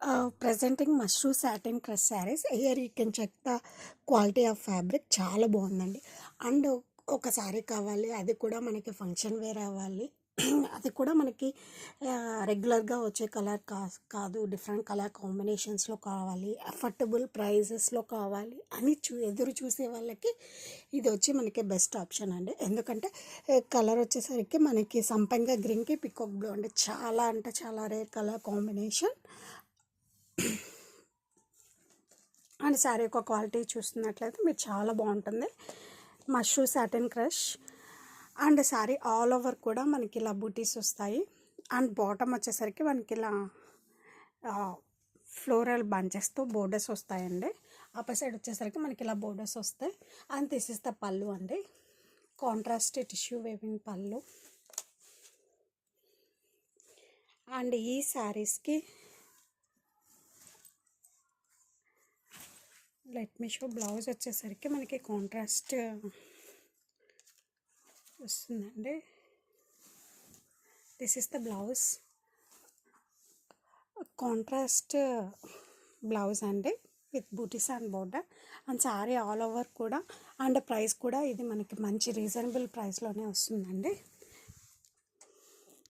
Presenting Mushroom Satin Crush sarees. Here you can check the quality of fabric. చాలా బాగుందండి. And ఒక sorry కావాలి, అది కూడా మనకి ఫంక్షన్ వేర్ అవ్వాలి, అది కూడా మనకి రెగ్యులర్గా వచ్చే కలర్ కాదు, డిఫరెంట్ కలర్ కాంబినేషన్స్లో కావాలి, అఫోర్డబుల్ ప్రైజెస్లో కావాలి అని ఎదురు చూసే వాళ్ళకి ఇది వచ్చి మనకి బెస్ట్ ఆప్షన్ అండి. ఎందుకంటే కలర్ వచ్చేసరికి మనకి సంపంగ గ్రీన్కి పికాక్ బ్లూ అండి. చాలా అంటే చాలా rare colour combination. And sari యొక్క క్వాలిటీ చూస్తున్నట్లయితే మీరు చాలా బాగుంటుంది. Mushroom satin crush. And sari all over కూడా మనకి ఇలా బూటీస్ వస్తాయి. అండ్ బాటమ్ వచ్చేసరికి మనకి ఇలా ఫ్లోరల్ బంచెస్తో బోర్డర్స్ వస్తాయండి. అప్పర్ సైడ్ వచ్చేసరికి మనకి ఇలా బోర్డర్స్ వస్తాయి. అండ్ దిస్ ఇస్ ద పళ్ళు అండి. కాంట్రాస్ట్ టిష్యూ వేవింగ్ పళ్ళు. అండ్ ఈ శారీస్కి లెట్ మీ షో బ్లౌజ్ వచ్చేసరికి మనకి కాంట్రాస్ట్ వస్తుందండి. This is the blouse. Contrast blouse అండి విత్ బూటీస్ and border. And sari all over కూడా. అండ్ ప్రైస్ కూడా ఇది మనకి మంచి రీజనబుల్ ప్రైస్లోనే వస్తుందండి.